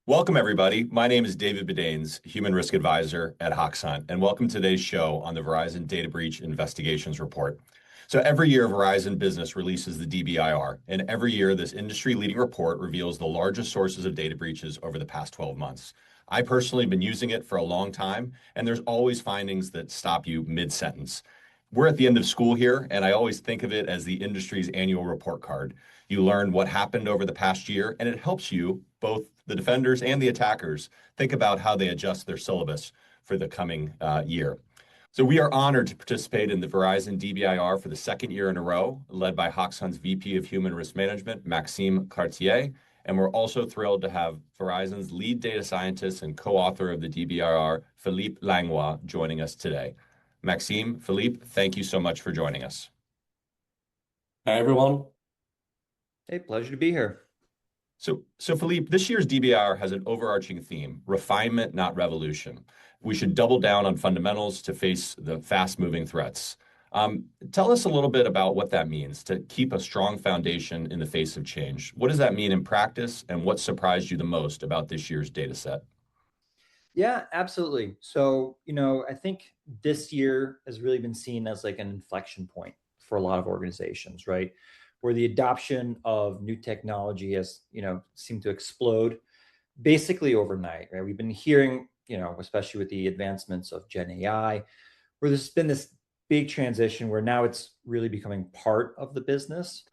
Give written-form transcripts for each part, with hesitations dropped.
Welcome, everybody. My name is David Badanes, Human Risk Advisor at Hoxhunt, and welcome to today's show on the Verizon Data Breach Investigations Report. So every year, Verizon Business releases the DBIR, and every year, this industry-leading report reveals the largest sources of data breaches over the past 12 months. I personally have been using it for a long time, and there's always findings that stop you mid-sentence. We're at the end of school here, and I always think of it as the industry's annual report card. You learn what happened over the past year, and it helps you, both the defenders and the attackers, think about how they adjust their syllabus for the coming year. So we are honored to participate in the Verizon DBIR for the second year in a row, led by Hoxhunt's VP of Human Risk Management, Maxime Cartier. And we're also thrilled to have Verizon's lead data scientist and co-author of the DBIR, Phillippe Langlois, joining us today. Maxime, Phillippe, thank you so much for joining us. Hi, everyone. Hey, pleasure to be here. So Phillippe, this year's DBIR has an overarching theme: refinement, not revolution. We should double down on fundamentals to face the fast-moving threats. Tell us a little bit about what that means to keep a strong foundation in the face of change. What does that mean in practice, and what surprised you the most about this year's data set? Yeah, absolutely. So, I think this year has really been seen as like an inflection point for a lot of organizations, right? Where the adoption of new technology has, seemed to explode basically overnight, right? We've been hearing, especially with the advancements of Gen AI, where there's been this big transition where now it's really becoming part of the business.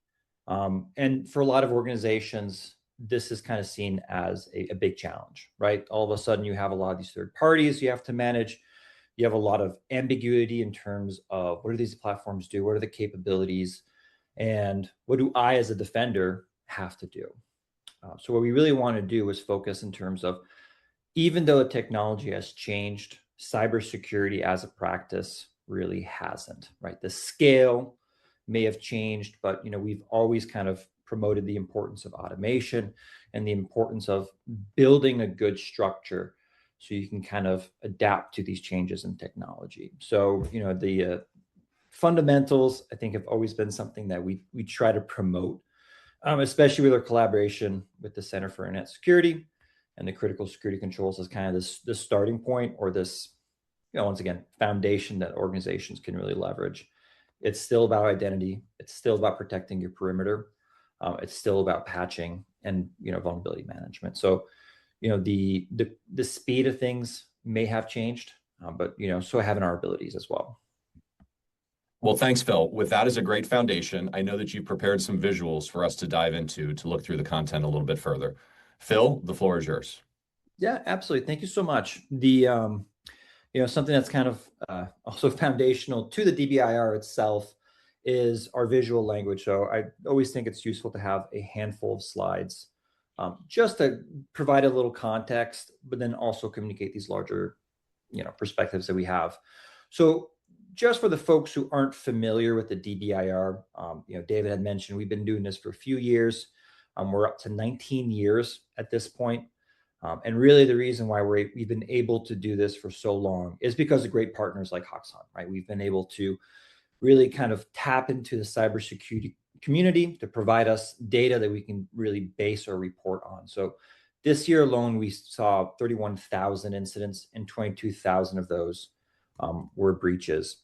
And for a lot of organizations, this is kind of seen as a big challenge, right? All of a sudden, you have a lot of these third parties you have to manage. You have a lot of ambiguity in terms of what do these platforms do? What are the capabilities? And what do I, as a defender, have to do? So what we really want to do is focus in terms of, even though the technology has changed, cybersecurity as a practice really hasn't, right? The scale may have changed, but we've always kind of promoted the importance of automation and the importance of building a good structure so you can kind of adapt to these changes in technology. So, the fundamentals, I think, have always been something that we try to promote, especially with our collaboration with the Center for Internet Security and the critical security controls as kind of this starting point, or this, once again, foundation that organizations can really leverage. It's still about identity. It's still about protecting your perimeter. It's still about patching and vulnerability management. So, the speed of things may have changed, but so haven't our abilities as well. Well, thanks, Phil. With that as a great foundation, I know that you've prepared some visuals for us to dive into to look through the content a little bit further. Phil, the floor is yours. Yeah, absolutely. Thank you so much. The something that's kind of also foundational to the DBIR itself is our visual language. So I always think it's useful to have a handful of slides just to provide a little context, but then also communicate these larger, perspectives that we have. So just for the folks who aren't familiar with the DBIR, David had mentioned we've been doing this for a few years. We're up to 19 years at this point. And really the reason why we've been able to do this for so long is because of great partners like Hoxhunt, right? We've been able to really kind of tap into the cybersecurity community to provide us data that we can really base our report on. So this year alone, we saw 31,000 incidents, and 22,000 of those were breaches.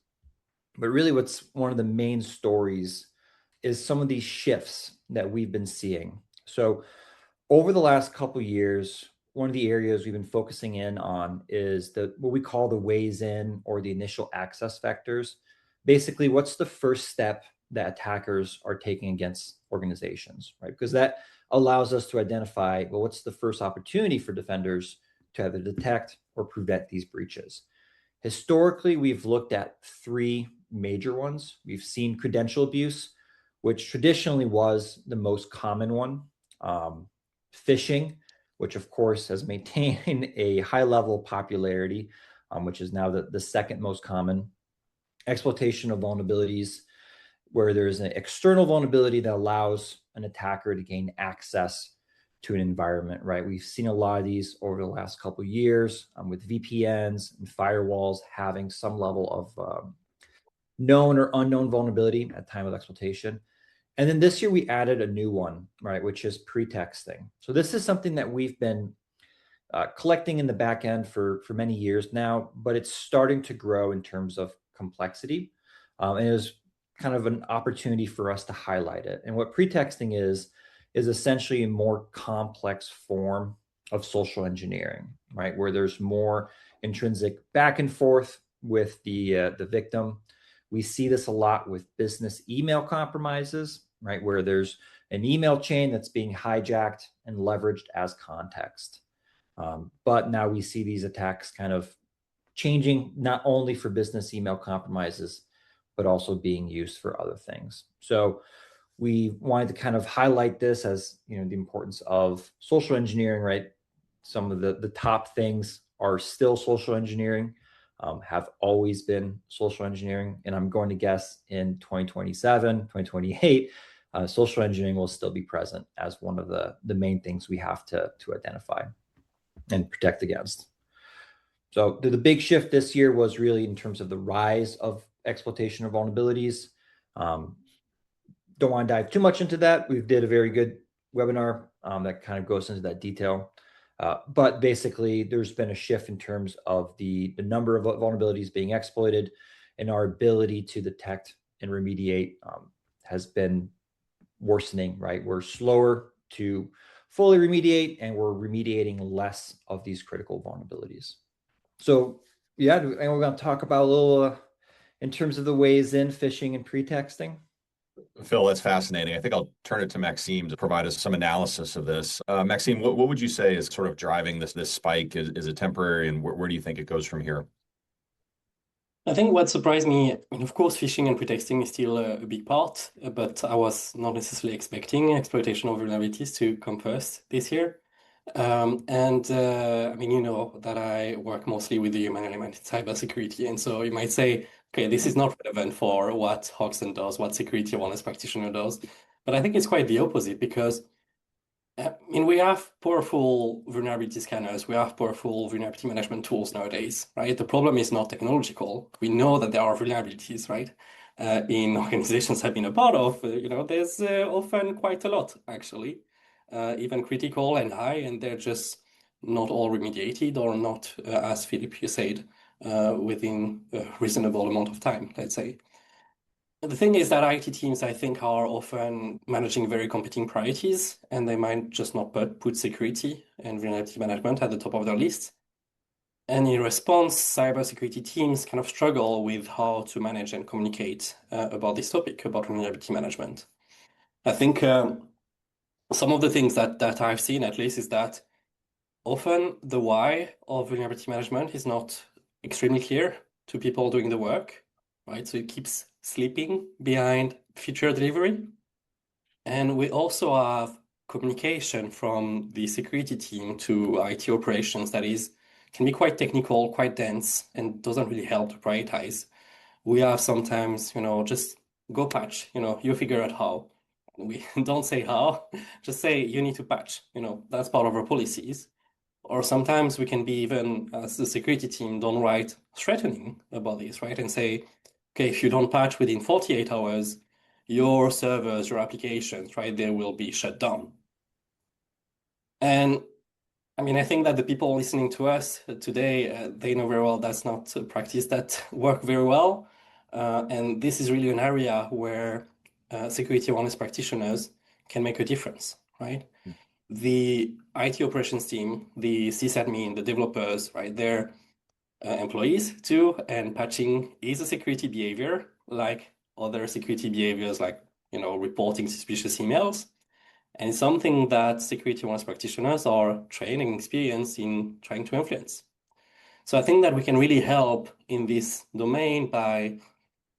But really what's one of the main stories is some of these shifts that we've been seeing. So over the last couple of years, one of the areas we've been focusing in on is what we call the ways in, or the initial access vectors. Basically, what's the first step that attackers are taking against organizations, right? Because that allows us to identify, well, what's the first opportunity for defenders to either detect or prevent these breaches. Historically, we've looked at three major ones. We've seen credential abuse, which traditionally was the most common one. Phishing, which of course has maintained a high level of popularity, which is now the second most common. Exploitation of vulnerabilities, where there is an external vulnerability that allows an attacker to gain access to an environment, right? We've seen a lot of these over the last couple of years with VPNs and firewalls having some level of known or unknown vulnerability at time of exploitation. And then this year we added a new one, right, which is pretexting. So this is something that we've been collecting in the back end for many years now, but it's starting to grow in terms of complexity. And it was kind of an opportunity for us to highlight it. And what pretexting is essentially a more complex form of social engineering, right? Where there's more intrinsic back and forth with the victim. We see this a lot with business email compromises, right? Where there's an email chain that's being hijacked and leveraged as context. But now we see these attacks kind of changing, not only for business email compromises, but also being used for other things. So we wanted to kind of highlight this as, the importance of social engineering, right? Some of the top things are still social engineering, have always been social engineering. And I'm going to guess in 2027, 2028, social engineering will still be present as one of the main things we have to identify and protect against. So the big shift this year was really in terms of the rise of exploitation of vulnerabilities. Don't want to dive too much into that. We did a very good webinar that kind of goes into that detail. But basically, there's been a shift in terms of the number of vulnerabilities being exploited, and our ability to detect and remediate has been worsening, right? We're slower to fully remediate, and we're remediating less of these critical vulnerabilities. So yeah, and we're going to talk about a little in terms of the ways in phishing and pretexting. Phil, that's fascinating. I think I'll turn it to Maxime to provide us some analysis of this. Maxime, what would you say is sort of driving this spike? Is it temporary, and where do you think it goes from here? I think what surprised me, of course, phishing and pretexting is still a big part, but I was not necessarily expecting exploitation of vulnerabilities to come first this year. You know that I work mostly with the human element in cybersecurity, and so you might say, okay, this is not relevant for what Hoxhunt does, what security awareness practitioner does, but I think it's quite the opposite because we have powerful vulnerability scanners, we have powerful vulnerability management tools nowadays, right? The problem is not technological. We know that there are vulnerabilities, right? In organizations I've been a part of, there's often quite a lot, actually, even critical and high, and they're just not all remediated or not, as Phillippe, you said, within a reasonable amount of time, let's say. The thing is that IT teams, I think, are often managing very competing priorities, and they might just not put security and vulnerability management at the top of their list. And in response, cybersecurity teams kind of struggle with how to manage and communicate about this topic, about vulnerability management. I think some of the things that I've seen, at least, is that often the why of vulnerability management is not extremely clear to people doing the work, right? So it keeps sleeping behind feature delivery. And we also have communication from the security team to IT operations that can be quite technical, quite dense, and doesn't really help to prioritize. We have sometimes, just go patch, you figure out how. We don't say how, just say you need to patch, that's part of our policies. Or sometimes we can be even, as the security team, downright threatening about this, right? And say, okay, if you don't patch within 48 hours, your servers, your applications, right, they will be shut down. And I think that the people listening to us today, they know very well that's not a practice that works very well. And this is really an area where security awareness practitioners can make a difference, right? The IT operations team, the sysadmin, the developers, right, they're employees too, and patching is a security behavior like other security behaviors, like reporting suspicious emails, and it's something that security awareness practitioners are trained and experienced in trying to influence. So I think that we can really help in this domain by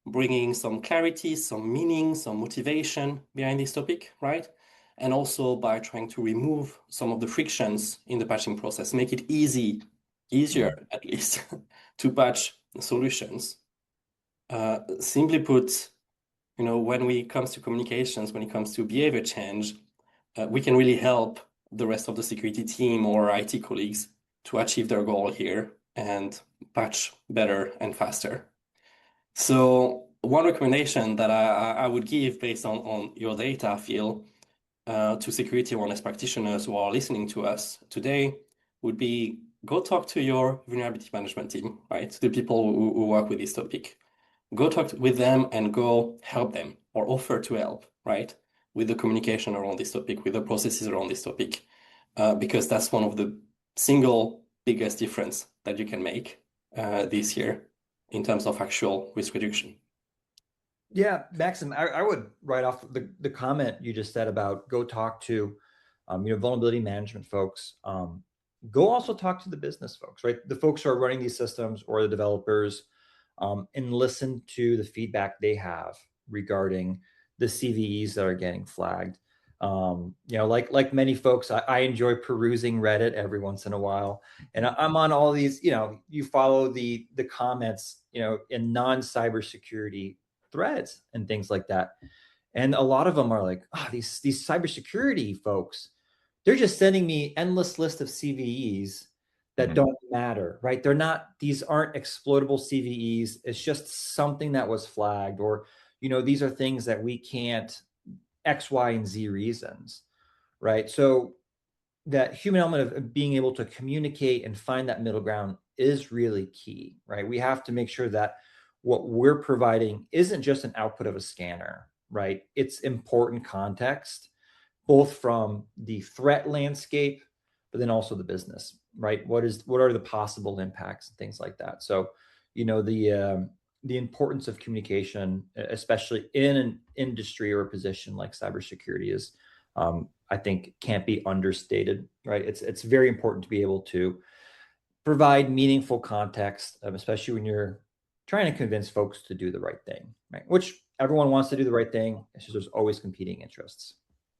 bringing some clarity, some meaning, some motivation behind this topic, right? And also by trying to remove some of the frictions in the patching process, make it easier at least, to patch solutions. Simply put, when it comes to communications, when it comes to behavior change, we can really help the rest of the security team or IT colleagues to achieve their goal here and patch better and faster. So one recommendation that I would give based on your data, Phil, to security awareness practitioners who are listening to us today, would be go talk to your vulnerability management team, right? The people who work with this topic. Go talk with them and go help them or offer to help, right? With the communication around this topic, with the processes around this topic, because that's one of the single biggest difference that you can make this year in terms of actual risk reduction. Yeah, Maxim, I would write off the comment you just said about go talk to, vulnerability management folks. Go also talk to the business folks, right? The folks who are running these systems or the developers, and listen to the feedback they have regarding the CVEs that are getting flagged. Like many folks, I enjoy perusing Reddit every once in a while, and I'm on all these. You follow the comments, in non-cybersecurity threads and things like that, and a lot of them are like, these cybersecurity folks, they're just sending me endless list of CVEs that don't matter, right? These aren't exploitable CVEs. It's just something that was flagged, or these are things that we can't X, Y, and Z reasons, right? So that human element of being able to communicate and find that middle ground is really key, right? We have to make sure that what we're providing isn't just an output of a scanner, right? It's important context, both from the threat landscape, but then also the business, right? What are the possible impacts and things like that. So, the importance of communication, especially in an industry or a position like cybersecurity, is, I think, can't be understated, right? It's very important to be able to provide meaningful context, especially when you're trying to convince folks to do the right thing, right? Which everyone wants to do the right thing. It's just there's always competing interests.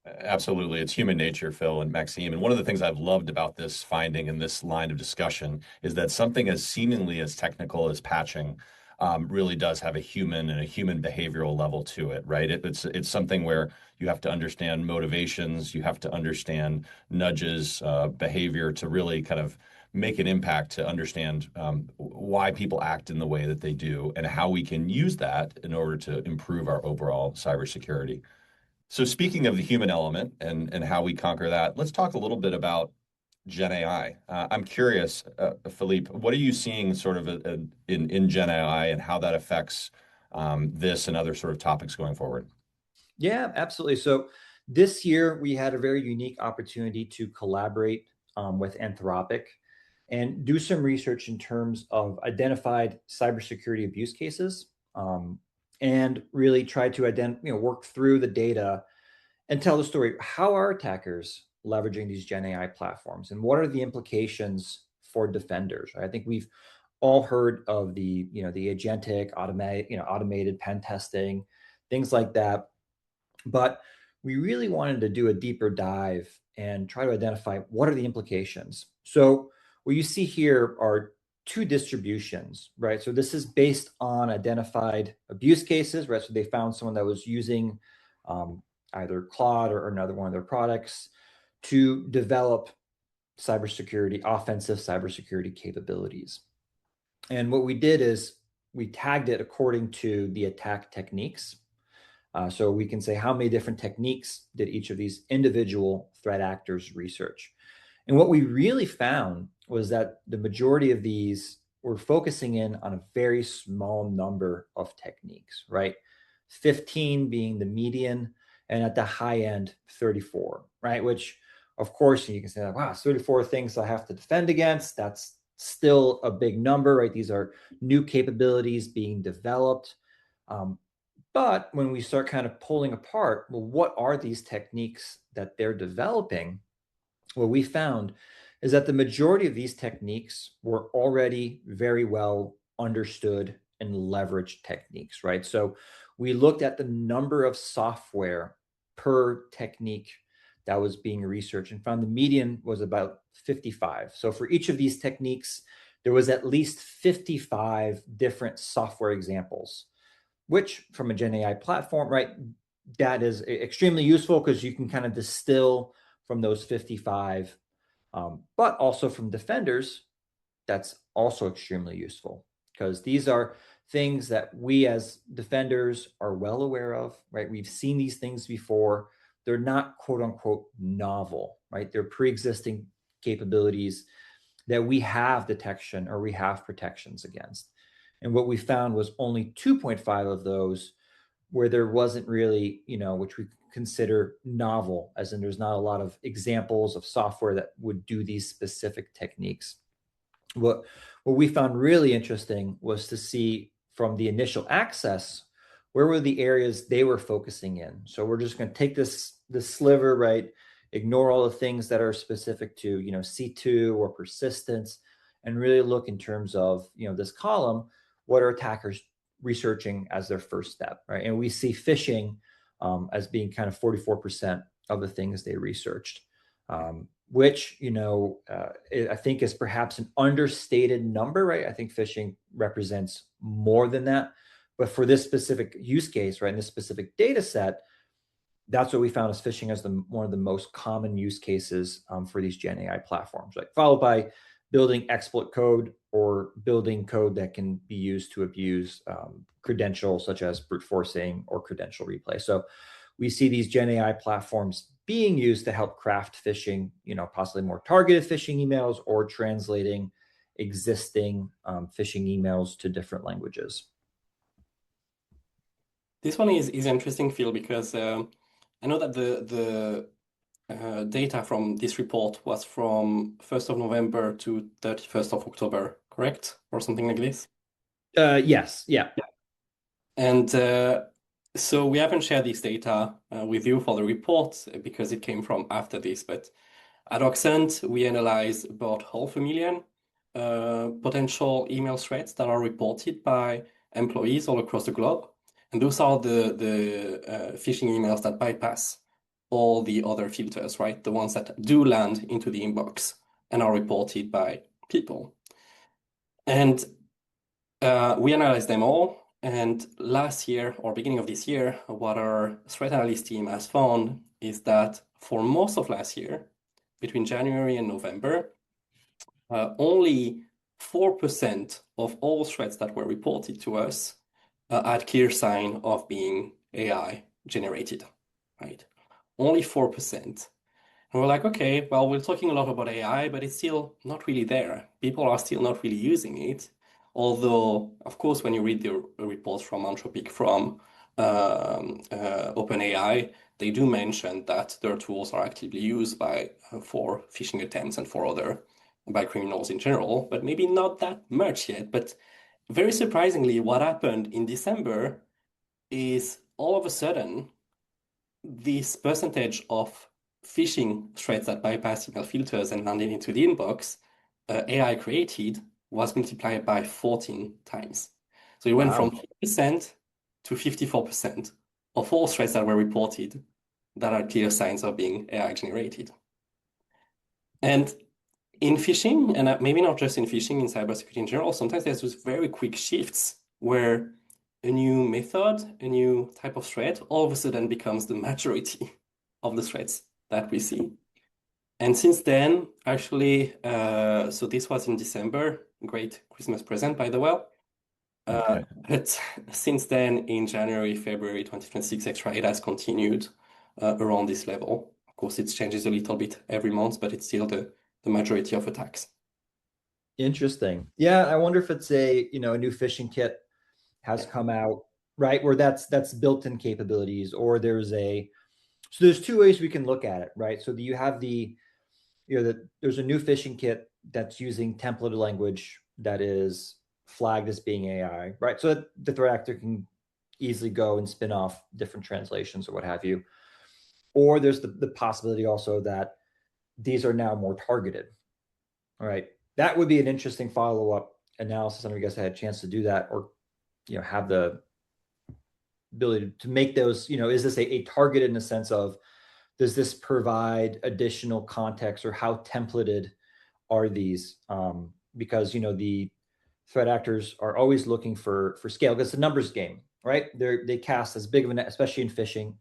Absolutely. It's human nature, Phil and Maxime. And one of the things I've loved about this finding and this line of discussion is that something as seemingly as technical as patching really does have a human and a human behavioral level to it, right? It's something where you have to understand motivations, you have to understand nudges, behavior to really kind of make an impact, to understand why people act in the way that they do and how we can use that in order to improve our overall cybersecurity. So speaking of the human element and how we conquer that, let's talk a little bit about Gen AI. I'm curious, Phillippe, what are you seeing sort of in Gen AI and how that affects this and other sort of topics going forward? Yeah, absolutely. So this year we had a very unique opportunity to collaborate with Anthropic and do some research in terms of identified cybersecurity abuse cases, and really try to work through the data and tell the story. How are attackers leveraging these Gen AI platforms, and what are the implications for defenders? I think we've all heard of the agentic automated pen testing, things like that. But we really wanted to do a deeper dive and try to identify what are the implications. So what you see here are two distributions, right? So this is based on identified abuse cases, right? So they found someone that was using either Claude or another one of their products to develop offensive cybersecurity capabilities. And what we did is we tagged it according to the attack techniques. So we can say how many different techniques did each of these individual threat actors research. And what we really found was that the majority of these were focusing in on a very small number of techniques, right? 15 being the median, and at the high end, 34, right? Which, of course, you can say, wow, 34 things I have to defend against. That's still a big number, right? These are new capabilities being developed. But when we start kind of pulling apart, well, what are these techniques that they're developing? What we found is that the majority of these techniques were already very well understood and leveraged techniques, right? So we looked at the number of software per technique that was being researched and found the median was about 55. So for each of these techniques, there was at least 55 different software examples, which from a Gen AI platform, right, that is extremely useful because you can kind of distill from those 55, but also from defenders, that's also extremely useful because these are things that we as defenders are well aware of, right? We've seen these things before. They're not quote unquote novel, right? They're pre-existing capabilities that we have detection or we have protections against. And what we found was only 2.5 of those where there wasn't really, which we consider novel, as in there's not a lot of examples of software that would do these specific techniques. What we found really interesting was to see from the initial access, where were the areas they were focusing in. So we're just going to take this sliver, right? Ignore all the things that are specific to, C2 or persistence, and really look in terms of, this column, what are attackers researching as their first step, right? And we see phishing as being kind of 44% of the things they researched, which, I think is perhaps an understated number, right? I think phishing represents more than that. But for this specific use case, right, in this specific data set, that's what we found as phishing as one of the most common use cases for these Gen AI platforms, right? Followed by building exploit code or building code that can be used to abuse credentials such as brute forcing or credential replay. So we see these Gen AI platforms being used to help craft phishing, possibly more targeted phishing emails or translating existing phishing emails to different languages. This one is interesting, Phil, because I know that the data from this report was from 1st of November to 31st of October, correct? Or something like this? Yes, yeah. And so we haven't shared this data with you for the report because it came from after this, but at Hoxhunt, we analyzed about 500,000 potential email threats that are reported by employees all across the globe. And those are the phishing emails that bypass all the other filters, right? The ones that do land into the inbox and are reported by people. And we analyzed them all. And last year or beginning of this year, what our threat analyst team has found is that for most of last year, between January and November, only 4% of all threats that were reported to us had clear sign of being AI generated, right? Only 4%. And we're like, okay, well, we're talking a lot about AI, but it's still not really there. People are still not really using it. Although, of course, when you read the reports from Anthropic, from OpenAI, they do mention that their tools are actively used for phishing attempts and by criminals in general, but maybe not that much yet. But very surprisingly, what happened in December is all of a sudden, this percentage of phishing threats that bypass email filters and landed into the inbox, AI created, was multiplied by 14 times. So it went from 4% to 54% of all threats that were reported that are clear signs of being AI generated. And in phishing, and maybe not just in phishing, in cybersecurity in general, sometimes there's those very quick shifts where a new method, a new type of threat, all of a sudden becomes the majority of the threats that we see. And since then, actually, so this was in December, great Christmas present, by the way. But since then, in January, February 2026 extra, it has continued around this level. Of course, it changes a little bit every month, but it's still the majority of attacks. Interesting. Yeah, I wonder if it's a new phishing kit has come out, right, where that's built-in capabilities, or there's two ways we can look at it, right? So you have there's a new phishing kit that's using templated language that is flagged as being AI, right? So that the threat actor can easily go and spin off different translations or what have you. Or there's the possibility also that these are now more targeted, all right? That would be an interesting follow-up analysis. I don't know if you guys had a chance to do that, or have the ability to make those, is this a targeted in the sense of, does this provide additional context, or how templated are these? Because, the threat actors are always looking for scale, because it's a numbers game, right? They cast as big of especially in phishing,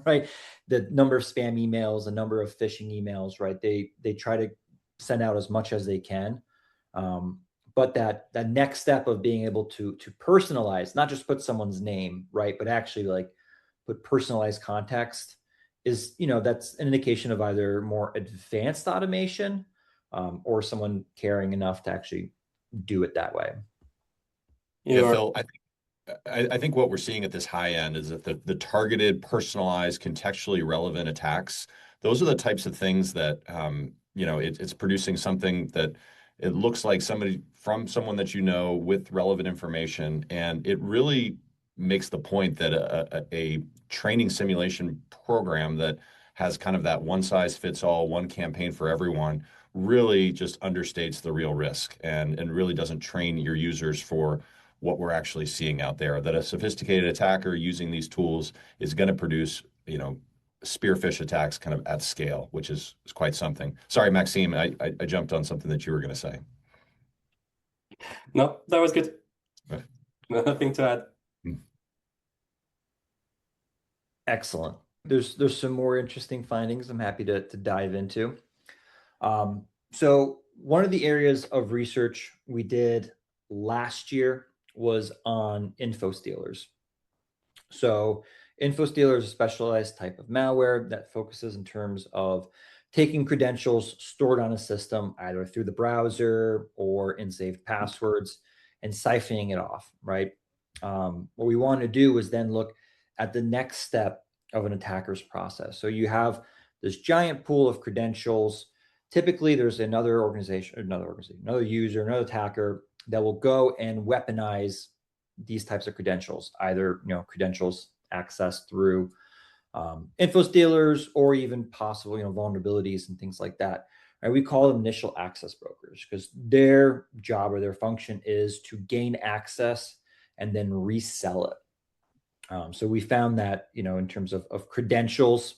right? The number of spam emails, the number of phishing emails, right? They try to send out as much as they can. But that next step of being able to personalize, not just put someone's name, right, but actually put personalized context is, that's an indication of either more advanced automation, or someone caring enough to actually do it that way. Yeah, Phil, I think what we're seeing at this high end is that the targeted, personalized, contextually relevant attacks, those are the types of things that it's producing something that it looks like someone that you know with relevant information, and it really makes the point that a training simulation program that has kind of that one size fits all, one campaign for everyone, really just understates the real risk and really doesn't train your users for what we're actually seeing out there, that a sophisticated attacker using these tools is going to produce, spearfish attacks kind of at scale, which is quite something. Sorry, Maxime, I jumped on something that you were going to say. No, that was good. Nothing to add. Excellent. There's some more interesting findings I'm happy to dive into. So one of the areas of research we did last year was on info stealers. So info stealer is a specialized type of malware that focuses in terms of taking credentials stored on a system, either through the browser or in saved passwords, and siphoning it off, right? What we want to do is then look at the next step of an attacker's process. So you have this giant pool of credentials. Typically, there's another user, another attacker that will go and weaponize these types of credentials, either credentials accessed through info stealers or even possible vulnerabilities and things like that. Right? We call them initial access brokers because their job or their function is to gain access and then resell it. So we found that in terms of credentials,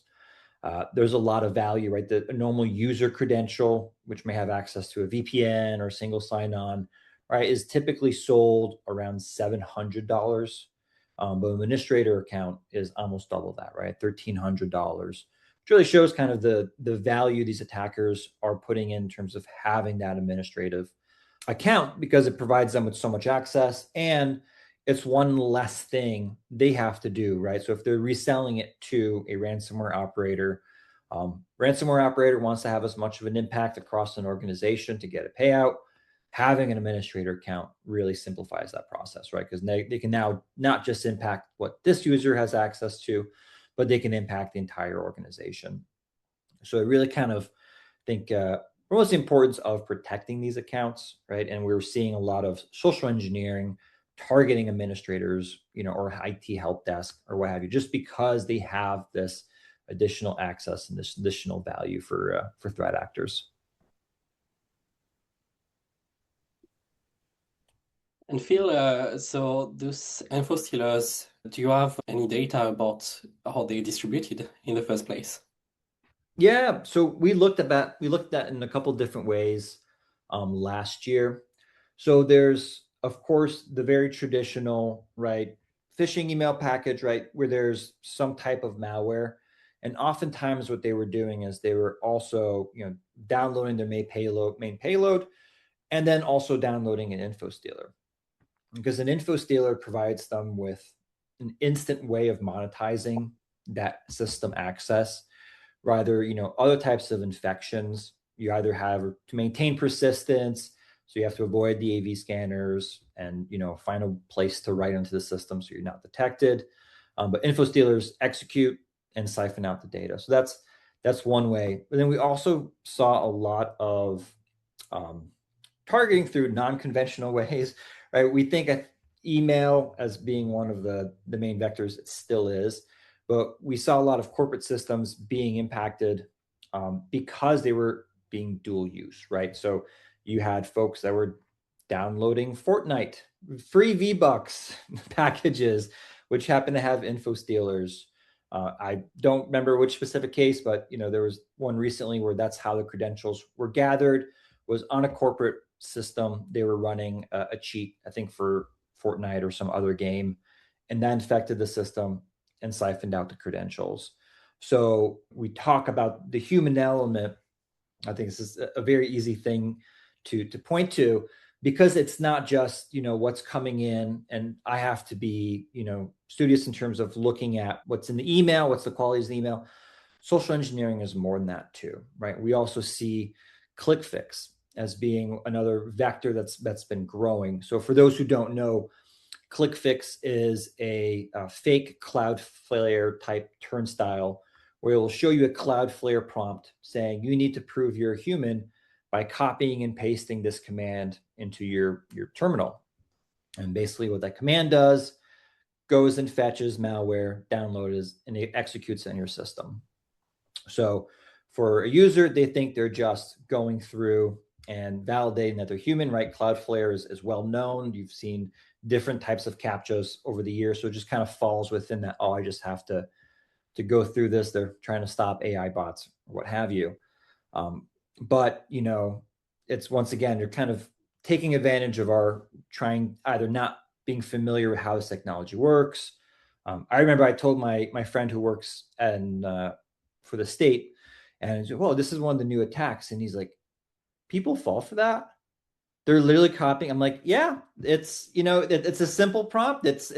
there's a lot of value, right? A normal user credential, which may have access to a VPN or single sign-on, right, is typically sold around $700. But an administrator account is almost double that, right? $1,300, which really shows kind of the value these attackers are putting in terms of having that administrative account, because it provides them with so much access and it's one less thing they have to do, right? So if they're reselling it to a ransomware operator wants to have as much of an impact across an organization to get a payout. Having an administrator account really simplifies that process, right? Because they can now not just impact what this user has access to, but they can impact the entire organization. So I really kind of think what's the importance of protecting these accounts, right? And we're seeing a lot of social engineering targeting administrators, or IT help desk or what have you, just because they have this additional access and this additional value for threat actors. And Phil, so those info stealers, do you have any data about how they distributed in the first place? Yeah, so we looked at that in a couple different ways last year. So there's, of course, the very traditional, right, phishing email package, right, where there's some type of malware. And oftentimes what they were doing is they were also, downloading their main payload, and then also downloading an info stealer. Because an info stealer provides them with an instant way of monetizing that system access. Rather, other types of infections, you either have to maintain persistence, so you have to avoid the AV scanners and find a place to write into the system so you're not detected. But info stealers execute and siphon out the data. So that's one way. But then we also saw a lot of targeting through non-conventional ways, right? We think of email as being one of the main vectors. It still is. But we saw a lot of corporate systems being impacted because they were being dual use, right? So you had folks that were downloading Fortnite, free V-Bucks packages, which happen to have info stealers. I don't remember which specific case, but there was one recently where that's how the credentials were gathered, was on a corporate system. They were running a cheat, I think for Fortnite or some other game, and that infected the system and siphoned out the credentials. So we talk about the human element. I think this is a very easy thing to point to, because it's not just, what's coming in, and I have to be, studious in terms of looking at what's in the email, what's the quality of the email. Social engineering is more than that too, right? We also see click fix as being another vector that's been growing. So for those who don't know, ClickFix is a fake Cloudflare type turnstile where it will show you a Cloudflare prompt saying you need to prove you're a human by copying and pasting this command into your terminal. And basically what that command does, goes and fetches malware, downloads, and it executes it in your system. So for a user, they think they're just going through and validating that they're human, right? Cloudflare is well known. You've seen different types of CAPTCHAs over the years. So it just kind of falls within that, oh, I just have to go through this. They're trying to stop AI bots, or what have you. But, you know, it's once again, you're kind of taking advantage of our trying either not being familiar with how this technology works. I remember I told my friend who works for the state, and he said, well, this is one of the new attacks. And he's like, people fall for that? They're literally copying. I'm like, yeah, it's, you know, it's a simple prompt. It's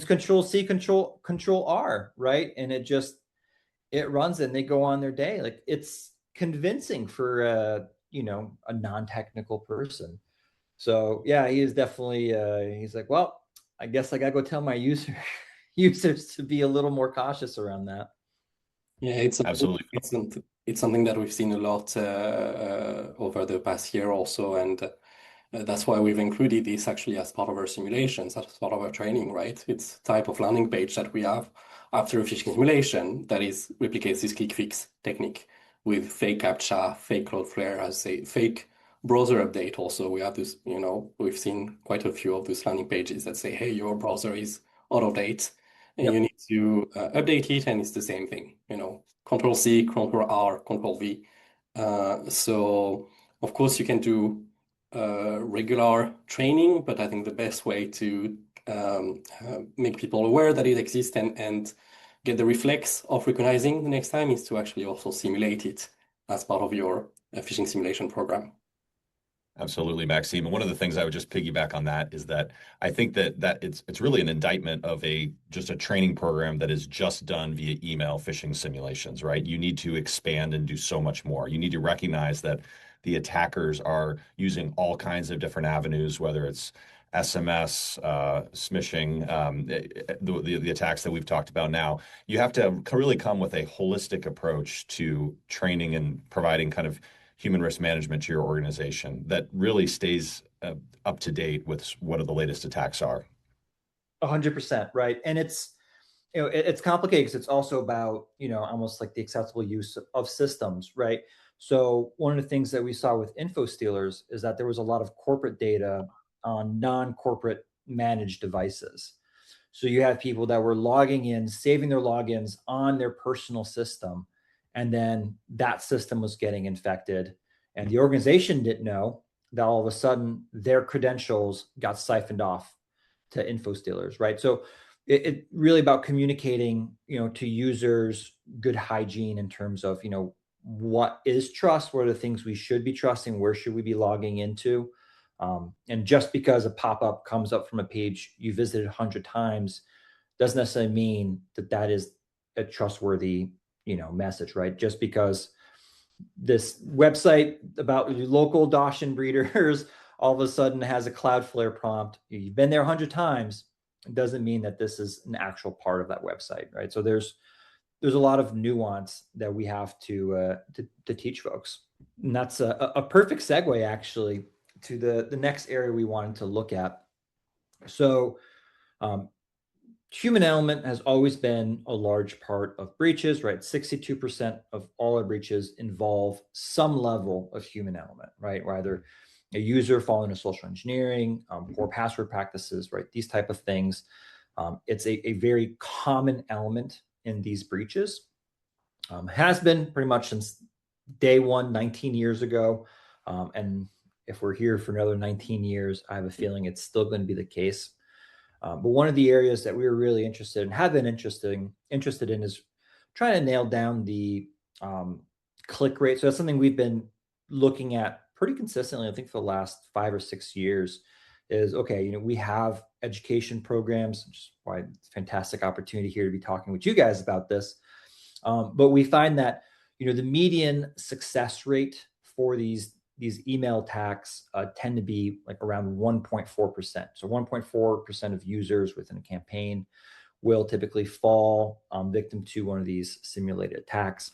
Control C, Control R, right? And it runs and they go on their day. Like, it's convincing for you know, a non-technical person. So yeah, he is definitely he's like, well, I guess I gotta go tell my users to be a little more cautious around that. Yeah, Absolutely. it's something that we've seen a lot over the past year also, and that's why we've included this actually as part of our simulations, as part of our training, right? It's type of landing page that we have after a phishing simulation that replicates this click fix technique with fake CAPTCHA, fake Cloudflare, as a fake browser update. Also, we have this, you know, we've seen quite a few of those landing pages that say, hey, your browser is out of date. And you need to update it, and it's the same thing, you know, Control C, Control R, Control V. So of course you can do regular training, but I think the best way to make people aware that it exists and get the reflex of recognizing the next time is to actually also simulate it as part of your phishing simulation program. Absolutely, Maxime. And one of the things I would just piggyback on that is that I think that it's really an indictment of just a training program that is just done via email phishing simulations, right? You need to expand and do so much more. You need to recognize that the attackers are using all kinds of different avenues, whether it's SMS, smishing, the attacks that we've talked about now. You have to really come with a holistic approach to training and providing kind of human risk management to your organization that really stays up to date with what the latest attacks are. 100%, right? And it's, you know, it's complicated because it's also about, you know, almost like the acceptable use of systems, right? So one of the things that we saw with info stealers is that there was a lot of corporate data on non-corporate managed devices. So you have people that were logging in, saving their logins on their personal system, and then that system was getting infected. And the organization didn't know that all of a sudden their credentials got siphoned off to info stealers, right? So it really about communicating, you know, to users, good hygiene in terms of, you know, what is trust, what are the things we should be trusting, where should we be logging into? And just because a pop-up comes up from a page you visited 100 times doesn't necessarily mean that that is a trustworthy, you know, message, right? Just because this website about local Dachshund breeders all of a sudden has a Cloudflare prompt, you've been there 100 times, it doesn't mean that this is an actual part of that website, right? So there's a lot of nuance that we have to teach folks. And that's a perfect segue actually to the next area we wanted to look at. So human element has always been a large part of breaches, right? 62% of all our breaches involve some level of human element, right? Either a user falling into social engineering, poor password practices, right? These type of things. It's a very common element in these breaches. Has been pretty much since day one, 19 years ago. And if we're here for another 19 years, I have a feeling it's still going to be the case. But one of the areas that we were really interested in, have been interested in, is trying to nail down the click rate. So that's something we've been looking at pretty consistently, I think, for the last 5 or 6 years. Is okay, you know, we have education programs, which is why it's a fantastic opportunity here to be talking with you guys about this. But we find that, you know, the median success rate for these email attacks tend to be like around 1.4%. So 1.4% of users within a campaign will typically fall victim to one of these simulated attacks.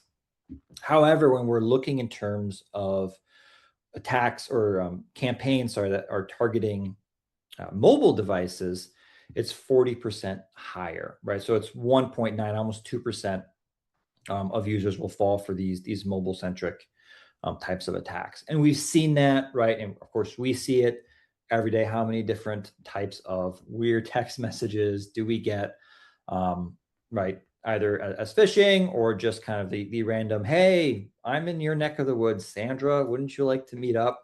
However, when we're looking in terms of attacks or campaigns, that are targeting mobile devices, it's 40% higher, right? So it's 1.9, almost 2% of users will fall for these mobile-centric types of attacks. And we've seen that, right? And of course, we see it every day. How many different types of weird text messages do we get, right? Either as phishing or just kind of the random, hey, I'm in your neck of the woods, Sandra, wouldn't you like to meet up?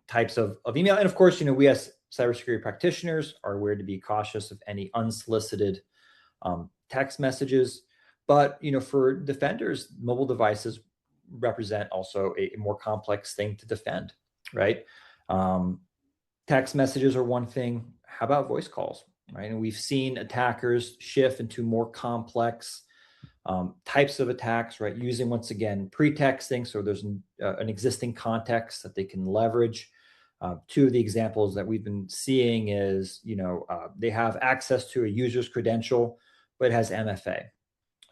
Types of email. And of course, we as cybersecurity practitioners are aware to be cautious of any unsolicited text messages. But, for defenders, mobile devices represent also a more complex thing to defend, right? Text messages are one thing. How about voice calls, right? And we've seen attackers shift into more complex types of attacks, right? Using, once again, pretexting. So there's an existing context that they can leverage. Two of the examples that we've been seeing is, they have access to a user's credential, but it has MFA.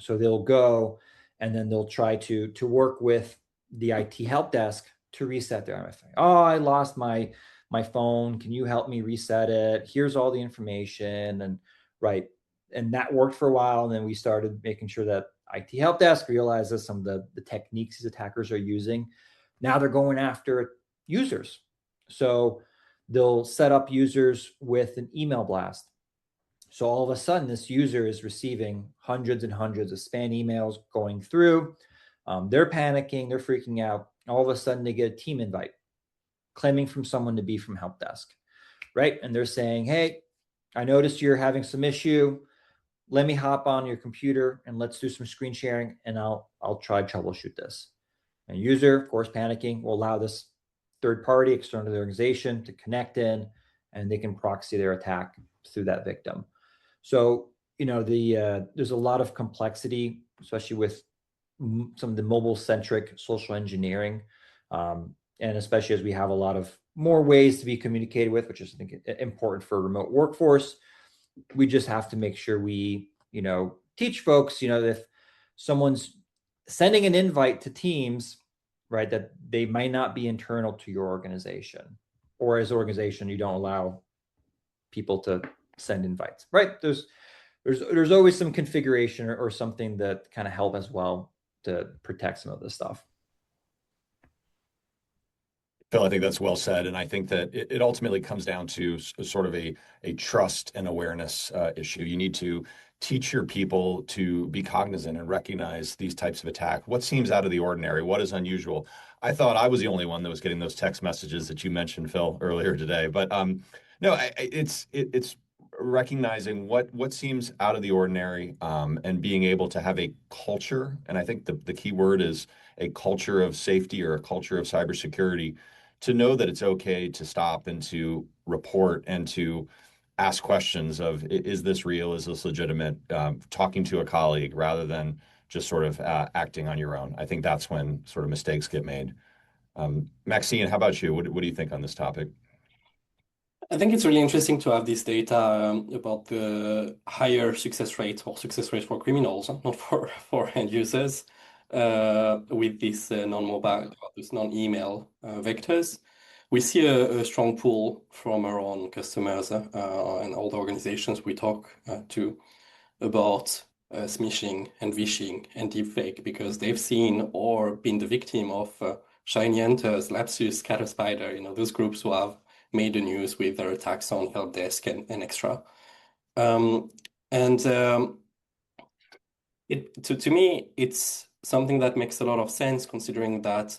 So they'll go and then they'll try to work with the IT help desk to reset their MFA. Oh, I lost my phone. Can you help me reset it? Here's all the information. And right. And that worked for a while. And then we started making sure that IT help desk realizes some of the techniques these attackers are using. Now they're going after users. So they'll set up users with an email blast. So all of a sudden, this user is receiving hundreds and hundreds of spam emails going through. They're panicking, they're freaking out. All of a sudden, they get a team invite claiming from someone to be from help desk, right? And they're saying, hey, I noticed you're having some issue. Let me hop on your computer and let's do some screen sharing and I'll try to troubleshoot this. And user, of course, panicking, will allow this third party external to the organization to connect in, and they can proxy their attack through that victim. So, there's a lot of complexity, especially with some of the mobile-centric social engineering, and especially as we have a lot of more ways to be communicated with, which is, I think, important for a remote workforce. We just have to make sure we, teach folks, that if someone's sending an invite to Teams, right, that they might not be internal to your organization, or as an organization, you don't allow people to send invites, right? There's always some configuration or something that kind of help as well to protect some of this stuff. Phil, I think that's well said. And I think that it ultimately comes down to sort of a trust and awareness issue. You need to teach your people to be cognizant and recognize these types of attack. What seems out of the ordinary? What is unusual? I thought I was the only one that was getting those text messages that you mentioned, Phil, earlier today. But no, it's recognizing what seems out of the ordinary, and being able to have a culture. And I think the key word is a culture of safety or a culture of cybersecurity, to know that it's okay to stop and to report and to ask questions of, is this real? Is this legitimate? Talking to a colleague rather than just sort of acting on your own. I think that's when sort of mistakes get made. Maxine, how about you? What do you think on this topic? I think it's really interesting to have this data about the higher success rate or success rate for criminals, not for end users, with this non-mobile, this non-email vectors. We see a strong pull from our own customers and all the organizations we talk to about smishing and vishing and deepfake, because they've seen or been the victim of Shiny Hunters, Lapsus, Caterspider, those groups who have made the news with their attacks on help desk and extra. To me, it's something that makes a lot of sense, considering that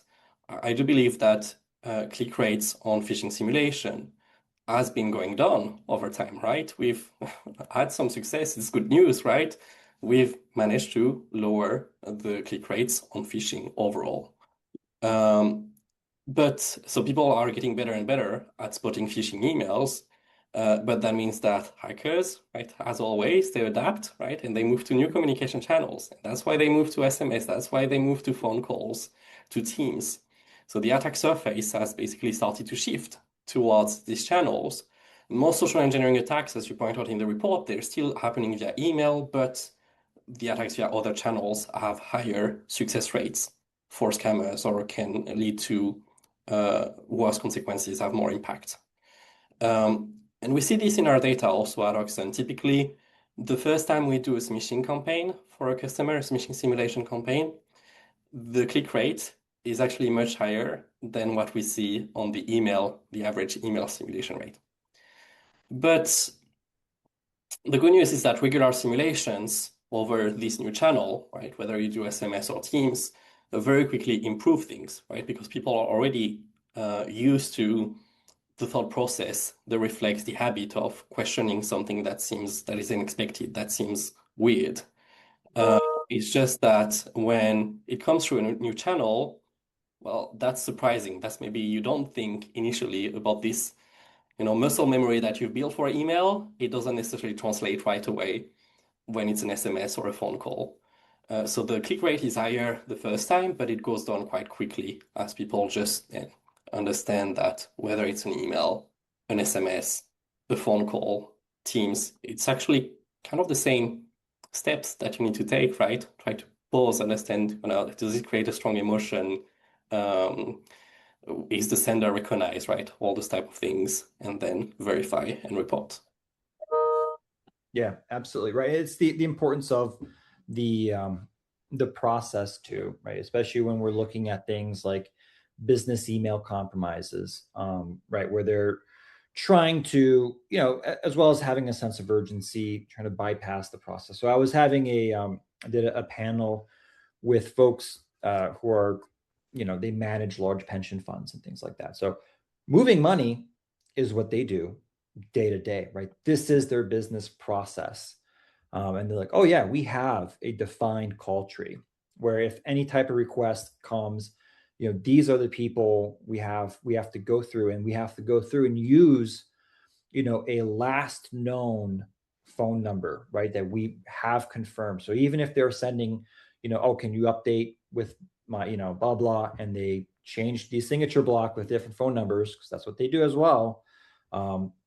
I do believe that click rates on phishing simulation has been going down over time, right? We've had some success. It's good news, right? We've managed to lower the click rates on phishing overall. But so people are getting better and better at spotting phishing emails. But that means that hackers, right, as always, they adapt, right, and they move to new communication channels. And that's why they move to SMS. That's why they move to phone calls, to Teams. So the attack surface has basically started to shift towards these channels. Most social engineering attacks, as you point out in the report, they're still happening via email, but the attacks via other channels have higher success rates for scammers or can lead to worse consequences, have more impact. And we see this in our data also at Hoxhunt. Typically, the first time we do a smishing campaign for a customer, a smishing simulation campaign, the click rate is actually much higher than what we see on the email, the average email simulation rate. But the good news is that regular simulations over this new channel, right, whether you do SMS or Teams, very quickly improve things, right? Because people are already used to the thought process that reflects the habit of questioning something that is unexpected, that seems weird. It's just that when it comes through a new channel, well, that's surprising. That's maybe you don't think initially about this, muscle memory that you've built for email. It doesn't necessarily translate right away when it's an SMS or a phone call. So the click rate is higher the first time, but it goes down quite quickly as people just understand that whether it's an email, an SMS, a phone call, Teams, it's actually kind of the same steps that you need to take, right? Try to pause, understand, does it create a strong emotion? Is the sender recognized, right? All those type of things, and then verify and report. Yeah, absolutely right. It's the importance of the process too, right? Especially when we're looking at things like business email compromises, right, where they're trying to, as well as having a sense of urgency, trying to bypass the process. So I was having I did a panel with folks who are, they manage large pension funds and things like that. So moving money is what they do day to day, right? This is their business process. And they're like, oh yeah, we have a defined call tree where if any type of request comes, these are the people we have to go through, and we have to go through and use, a last known phone number, right? That we have confirmed. So even if they're sending, oh, can you update with my, blah, blah, and they change the signature block with different phone numbers, because that's what they do as well.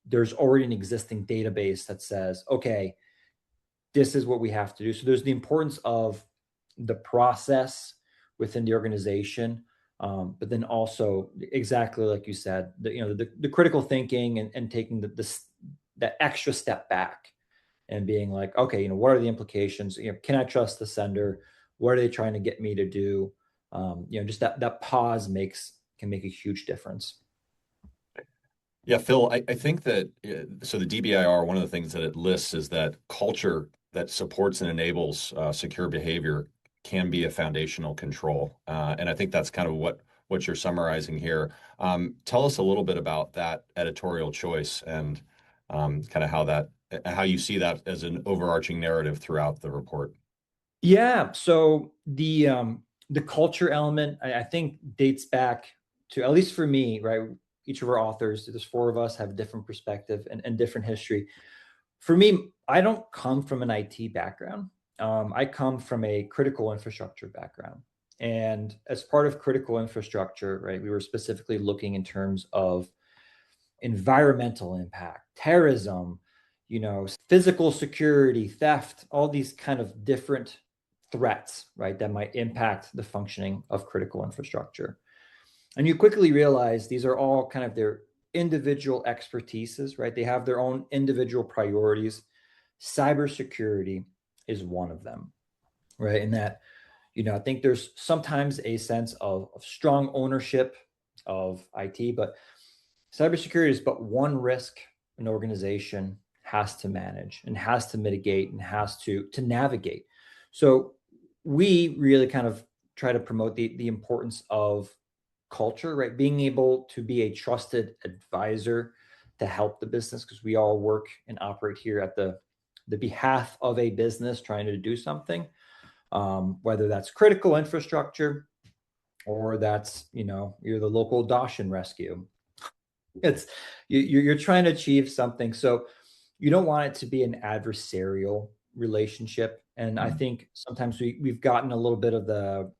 There's already an existing database that says, okay, this is what we have to do. So there's the importance of the process within the organization, but then also exactly like you said, the critical thinking and taking that extra step back and being like, okay, what are the implications? Can I trust the sender? What are they trying to get me to do? Just that pause can make a huge difference. Yeah, Phil, I think that so the DBIR, one of the things that it lists is that culture that supports and enables secure behavior can be a foundational control. And I think that's kind of what you're summarizing here. Tell us a little bit about that editorial choice and kind of how you see that as an overarching narrative throughout the report. Yeah. So the culture element, I think, dates back to, at least for me, right? Each of our authors, there's 4 of us, have a different perspective and different history. For me, I don't come from an IT background. I come from a critical infrastructure background. And as part of critical infrastructure, right, we were specifically looking in terms of environmental impact, terrorism, physical security, theft, all these kind of different threats, right, that might impact the functioning of critical infrastructure. And you quickly realize these are all kind of their individual expertises, right? They have their own individual priorities. Cybersecurity is one of them, right? And that, I think there's sometimes a sense of strong ownership of IT, but cybersecurity is but one risk an organization has to manage and has to mitigate and has to navigate. So we really kind of try to promote the importance of culture, right? Being able to be a trusted advisor to help the business, because we all work and operate here at the behalf of a business trying to do something, whether that's critical infrastructure or that's, you're the local Dawson rescue. It's you're trying to achieve something, so you don't want it to be an adversarial relationship. And I think sometimes we've gotten a little bit of the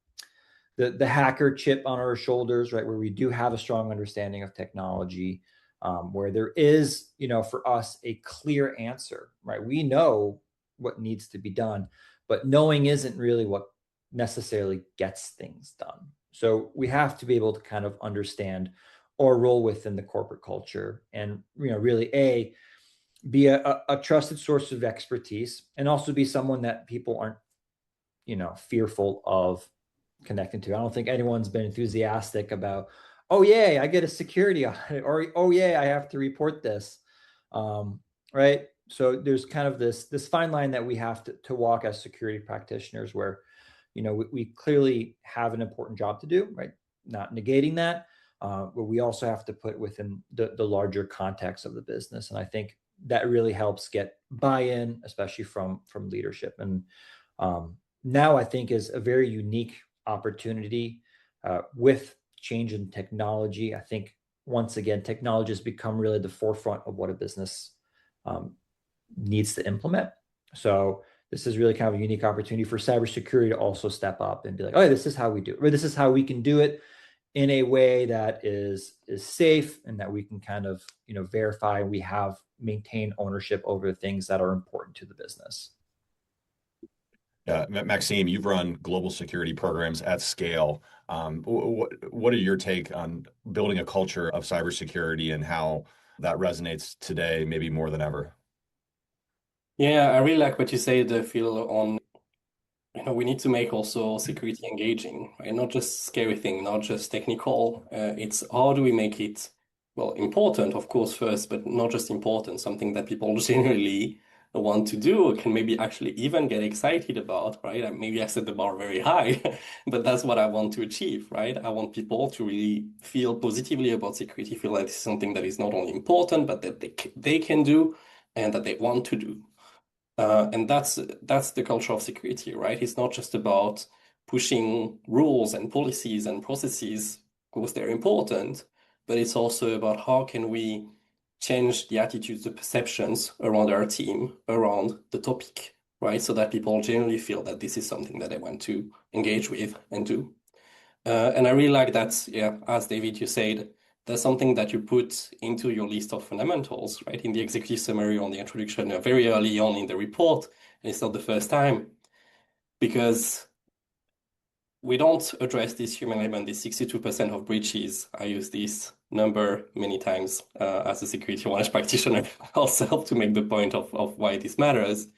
hacker chip on our shoulders, right? Where we do have a strong understanding of technology, where there is, for us, a clear answer, right? We know what needs to be done, but knowing isn't really what necessarily gets things done. So we have to be able to kind of understand or role within the corporate culture and, really be a trusted source of expertise, and also be someone that people aren't, fearful of connecting to. I don't think anyone's been enthusiastic about, oh yeah, I get a security audit, or oh yeah, I have to report this, right? So there's kind of this fine line that we have to walk as security practitioners, where we clearly have an important job to do, right? Not negating that, but we also have to put within the larger context of the business. And I think that really helps get buy-in, especially from leadership. And now I think is a very unique opportunity with change in technology. I think once again, technology has become really the forefront of what a business needs to implement. So this is really kind of a unique opportunity for cybersecurity to also step up and be like, oh, this is how we do it, or this is how we can do it in a way that is safe, and that we can kind of verify we have maintained ownership over the things that are important to the business. Maxime, you've run global security programs at scale. What are your take on building a culture of cybersecurity and how that resonates today, maybe more than ever? Yeah, I really like what you say, Phil, on we need to make also security engaging, right? Not just scary thing, not just technical. It's how do we make it, well, important, of course, first, but not just important, something that people generally want to do, or can maybe actually even get excited about, right? And maybe I set the bar very high, but that's what I want to achieve, right? I want people to really feel positively about security, feel like this is something that is not only important, but that they can do and that they want to do. And that's the culture of security, right? It's not just about pushing rules and policies and processes, of course they're important, but it's also about how can we change the attitudes, the perceptions around our team, around the topic, right? So that people generally feel that this is something that they want to engage with and do. And I really like that, yeah, as David, you said, there's something that you put into your list of fundamentals, right? In the executive summary on the introduction, very early on in the report, and it's not the first time, because we don't address this human element, this 62% of breaches. I use this number many times as a security awareness practitioner ourselves to make the point of why this matters.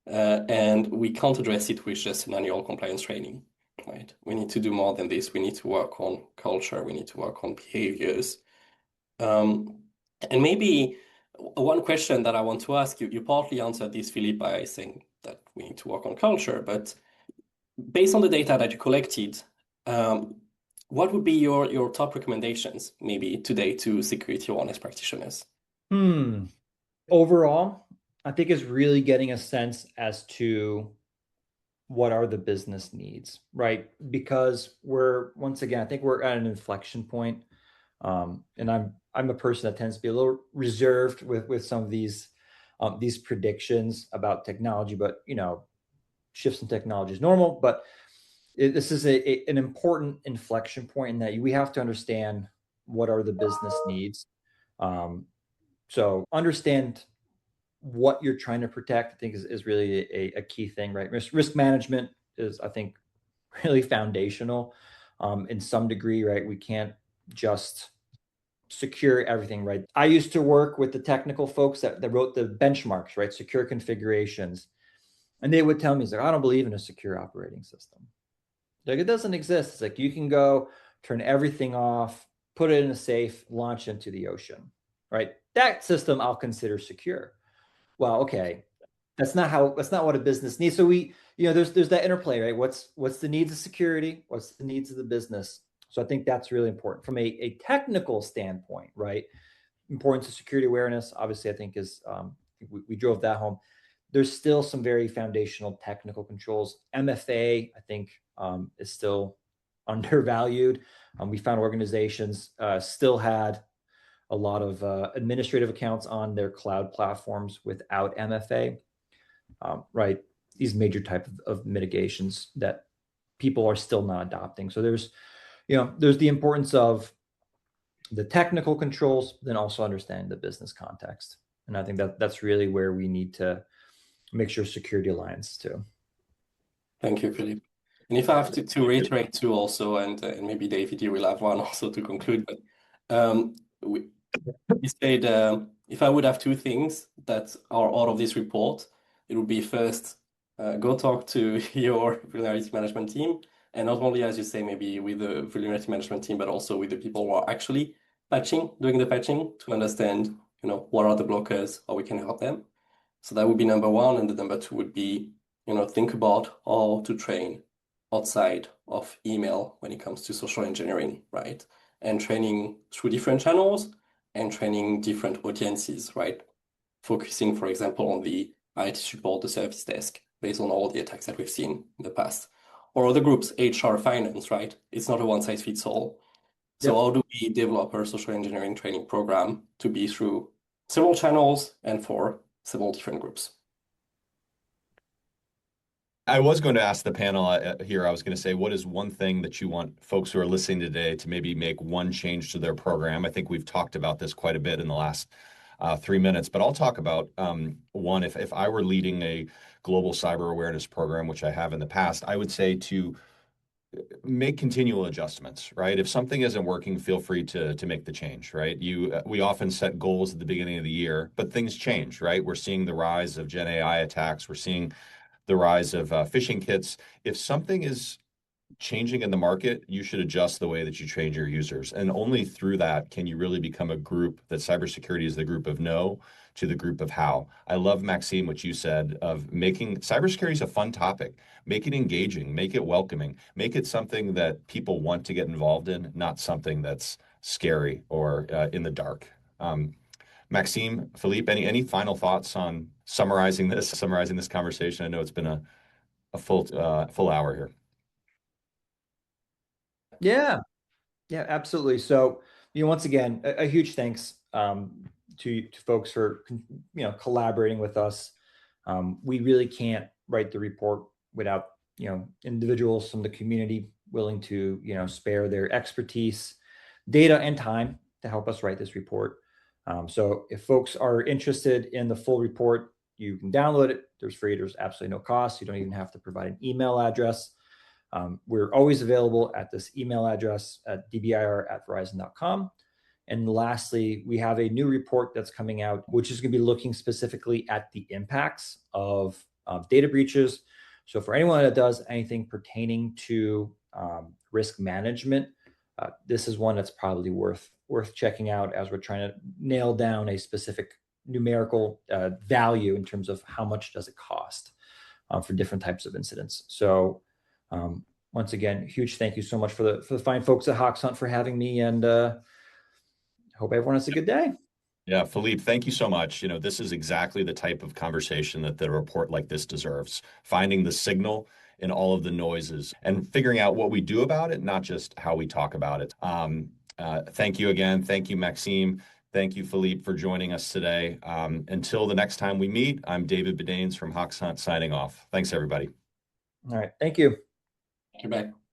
And we can't address it with just an annual compliance training, right? We need to do more than this. We need to work on culture. We need to work on behaviors. And maybe one question that I want to ask you, you partly answered this, Phillippe, by saying that we need to work on culture, but based on the data that you collected, what would be your top recommendations maybe today to security awareness practitioners? Overall, I think it's really getting a sense as to what are the business needs, right? Because once again, I think we're at an inflection point. And I'm a person that tends to be a little reserved with some of these predictions about technology, but shifts in technology is normal. But this is an important inflection point in that we have to understand what are the business needs. So understand what you're trying to protect, I think is really a key thing, right? Risk management is, I think, really foundational in some degree, right? We can't just secure everything, right? I used to work with the technical folks that wrote the benchmarks, right? Secure configurations. And they would tell me, it's like, I don't believe in a secure operating system. Like, it doesn't exist. It's like, you can go turn everything off, put it in a safe, launch into the ocean, right? That system I'll consider secure. Well, okay. That's not what a business needs. So there's that interplay, right? What's the needs of security? What's the needs of the business? So I think that's really important from a technical standpoint, right? Importance of security awareness, obviously, I think is, we drove that home. There's still some very foundational technical controls. MFA, I think, is still undervalued. We found organizations still had a lot of administrative accounts on their cloud platforms without MFA, right? These major type of mitigations that people are still not adopting. So there's the importance of the technical controls, then also understanding the business context. And I think that's really where we need to make sure security aligns too. Thank you, Philip. And if I have to reiterate too also, and maybe David, you will have one also to conclude, but you said if I would have two things that are out of this report, it would be first, go talk to your vulnerability management team, and not only, as you say, maybe with the vulnerability management team, but also with the people who are actually doing the patching to understand, what are the blockers, how we can help them. So that would be number one, and the number two would be, think about how to train outside of email when it comes to social engineering, right? And training through different channels and training different audiences, right? Focusing, for example, on the IT support, the service desk, based on all the attacks that we've seen in the past. Or other groups, HR, finance, right? It's not a one-size-fits-all. So how do we develop our social engineering training program to be through several channels and for several different groups? I was going to ask the panel here, I was going to say, what is one thing that you want folks who are listening today to maybe make one change to their program? I think we've talked about this quite a bit in the last 3 minutes, but I'll talk about one. If I were leading a global cyber awareness program, which I have in the past, I would say to make continual adjustments, right? If something isn't working, feel free to make the change, right? We often set goals at the beginning of the year, but things change, right? We're seeing the rise of Gen AI attacks. We're seeing the rise of phishing kits. If something is changing in the market, you should adjust the way that you train your users. And only through that can you really become a group that cybersecurity is the group of know to the group of how. I love, Maxime, what you said of making cybersecurity is a fun topic. Make it engaging, make it welcoming, make it something that people want to get involved in, not something that's scary or in the dark. Maxime, Phillippe, any final thoughts on summarizing this conversation? I know it's been a full hour here. Yeah, absolutely. So, once again, a huge thanks to folks for collaborating with us. We really can't write the report without individuals from the community willing to spare their expertise, data, and time to help us write this report. So if folks are interested in the full report, you can download it. There's free. There's absolutely no cost. You don't even have to provide an email address. We're always available at this email address at dbir@verizon.com. And lastly, we have a new report that's coming out, which is going to be looking specifically at the impacts of data breaches. So for anyone that does anything pertaining to risk management, this is one that's probably worth checking out as we're trying to nail down a specific numerical value in terms of how much does it cost for different types of incidents. So once again, huge thank you so much for the fine folks at Hoxhunt for having me, and hope everyone has a good day. Yeah, Phillippe, thank you so much. This is exactly the type of conversation that a report like this deserves. Finding the signal in all of the noises and figuring out what we do about it, not just how we talk about it. Thank you again. Thank you, Maxime. Thank you, Phillippe, for joining us today. Until the next time we meet, I'm David Badanes from Hoxhunt signing off. Thanks, everybody. All right. Thank you. Thank you, back.